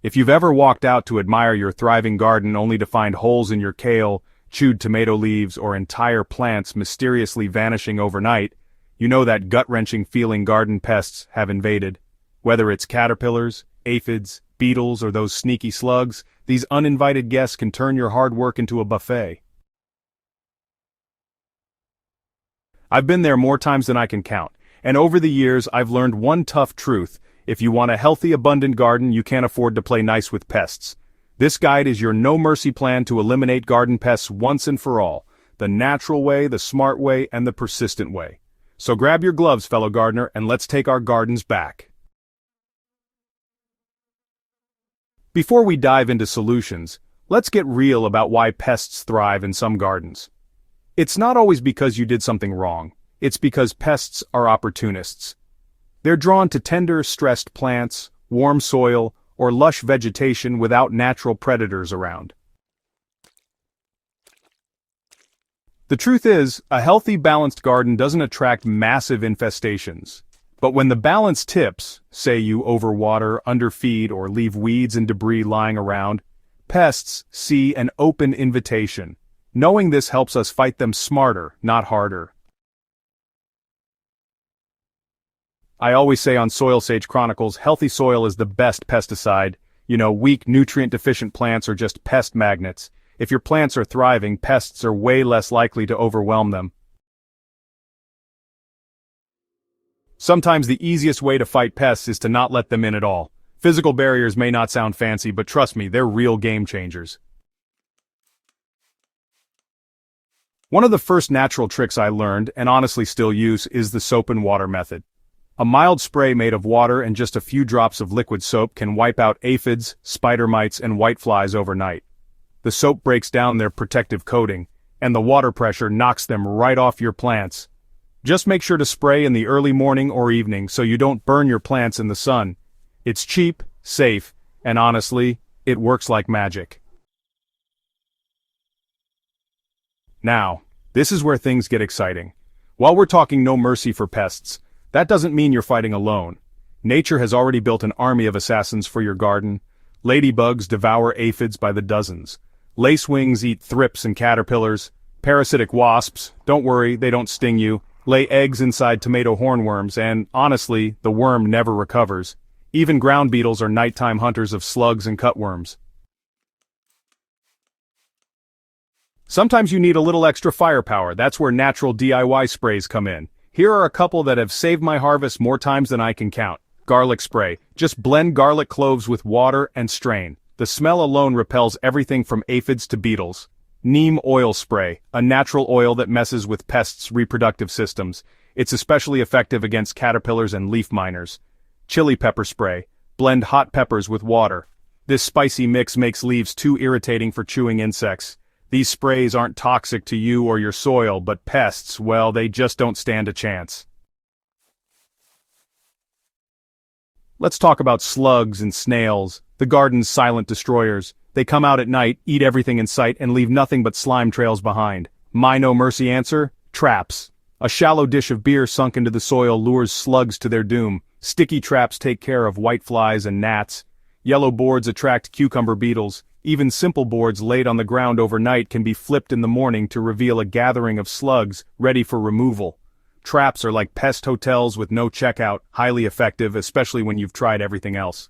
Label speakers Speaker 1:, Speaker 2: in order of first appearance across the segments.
Speaker 1: If you've ever walked out to admire your thriving garden only to find holes in your kale, chewed tomato leaves, or entire plants mysteriously vanishing overnight, you know that gut-wrenching feeling garden pests have invaded. Whether it's caterpillars, aphids, beetles, or those sneaky slugs, these uninvited guests can turn your hard work into a buffet. I've been there more times than I can count, and over the years I've learned one tough truth: if you want a healthy, abundant garden, you can't afford to play nice with pests. This guide is your no-mercy plan to eliminate garden pests once and for all, the natural way, the smart way, and the persistent way. So grab your gloves, fellow gardener, and let's take our gardens back. Before we dive into solutions, let's get real about why pests thrive in some gardens. It's not always because you did something wrong. It's because pests are opportunists. They're drawn to tender, stressed plants, warm soil, or lush vegetation without natural predators around. The truth is, a healthy, balanced garden doesn't attract massive infestations. But when the balance tips, say you overwater, underfeed, or leave weeds and debris lying around, pests see an open invitation. Knowing this helps us fight them smarter, not harder. I always say on Soil Sage Chronicles, healthy soil is the best pesticide. Weak, nutrient-deficient plants are just pest magnets. If your plants are thriving, pests are way less likely to overwhelm them. Sometimes the easiest way to fight pests is to not let them in at all. Physical barriers may not sound fancy, but trust me, they're real game changers. One of the first natural tricks I learned, and honestly still use, is the soap and water method. A mild spray made of water and just a few drops of liquid soap can wipe out aphids, spider mites, and whiteflies overnight. The soap breaks down their protective coating, and the water pressure knocks them right off your plants. Just make sure to spray in the early morning or evening so you don't burn your plants in the sun. It's cheap, safe, and honestly, it works like magic. Now, this is where things get exciting. While we're talking no mercy for pests, that doesn't mean you're fighting alone. Nature has already built an army of assassins for your garden. Ladybugs devour aphids by the dozens. Lacewings eat thrips and caterpillars. Parasitic wasps, don't worry, they don't sting you, lay eggs inside tomato hornworms, and, honestly, the worm never recovers. Even ground beetles are nighttime hunters of slugs and cutworms. Sometimes you need a little extra firepower. That's where natural DIY sprays come in. Here are a couple that have saved my harvest more times than I can count. Garlic spray. Just blend garlic cloves with water and strain. The smell alone repels everything from aphids to beetles. Neem oil spray, a natural oil that messes with pests' reproductive systems. It's especially effective against caterpillars and leaf miners. Chili pepper spray. Blend hot peppers with water. This spicy mix makes leaves too irritating for chewing insects. These sprays aren't toxic to you or your soil, but pests, well, they just don't stand a chance. Let's talk about slugs and snails, the garden's silent destroyers. They come out at night, eat everything in sight, and leave nothing but slime trails behind. My no mercy answer? Traps. A shallow dish of beer sunk into the soil lures slugs to their doom. Sticky traps take care of whiteflies and gnats. Yellow boards attract cucumber beetles. Even simple boards laid on the ground overnight can be flipped in the morning to reveal a gathering of slugs ready for removal. Traps are like pest hotels with no checkout, highly effective, especially when you've tried everything else.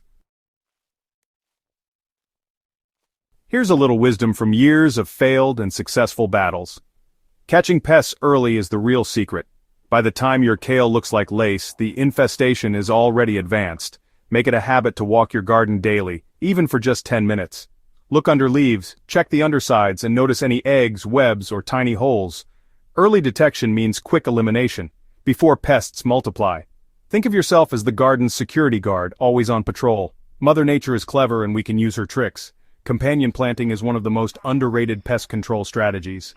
Speaker 1: Here's a little wisdom from years of failed and successful battles. Catching pests early is the real secret. By the time your kale looks like lace, the infestation is already advanced. Make it a habit to walk your garden daily, even for just 10 minutes. Look under leaves, check the undersides, and notice any eggs, webs, or tiny holes. Early detection means quick elimination, before pests multiply. Think of yourself as the garden's security guard, always on patrol. Mother Nature is clever and we can use her tricks. Companion planting is one of the most underrated pest control strategies.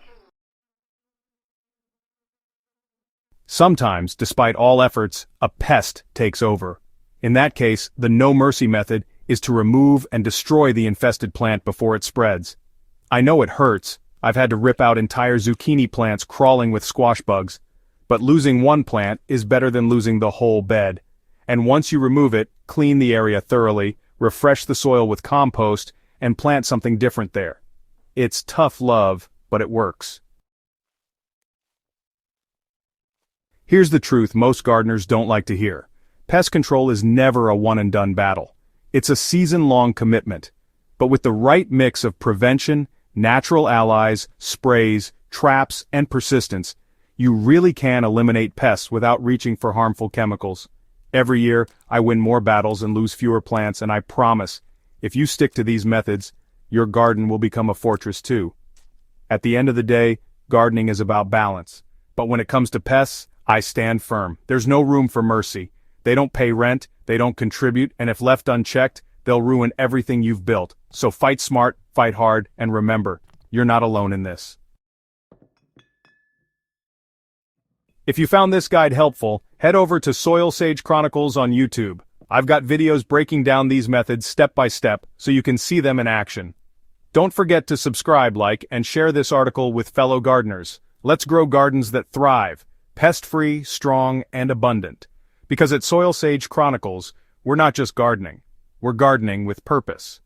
Speaker 1: Sometimes, despite all efforts, a pest takes over. In that case, the no mercy method is to remove and destroy the infested plant before it spreads. I know it hurts. I've had to rip out entire zucchini plants crawling with squash bugs. But losing one plant is better than losing the whole bed. And once you remove it, clean the area thoroughly, refresh the soil with compost, and plant something different there. It's tough love, but it works. Here's the truth most gardeners don't like to hear. Pest control is never a one-and-done battle. It's a season-long commitment. But with the right mix of prevention, natural allies, sprays, traps, and persistence, you really can eliminate pests without reaching for harmful chemicals. Every year, I win more battles and lose fewer plants, and I promise, if you stick to these methods, your garden will become a fortress too. At the end of the day, gardening is about balance. But when it comes to pests, I stand firm. There's no room for mercy. They don't pay rent, they don't contribute, and if left unchecked, they'll ruin everything you've built. So fight smart, fight hard, and remember, you're not alone in this. If you found this guide helpful, head over to Soil Sage Chronicles on YouTube. I've got videos breaking down these methods step by step, so you can see them in action. Don't forget to subscribe, like, and share this article with fellow gardeners. Let's grow gardens that thrive, pest-free, strong, and abundant. Because at Soil Sage Chronicles, we're not just gardening, we're gardening with purpose.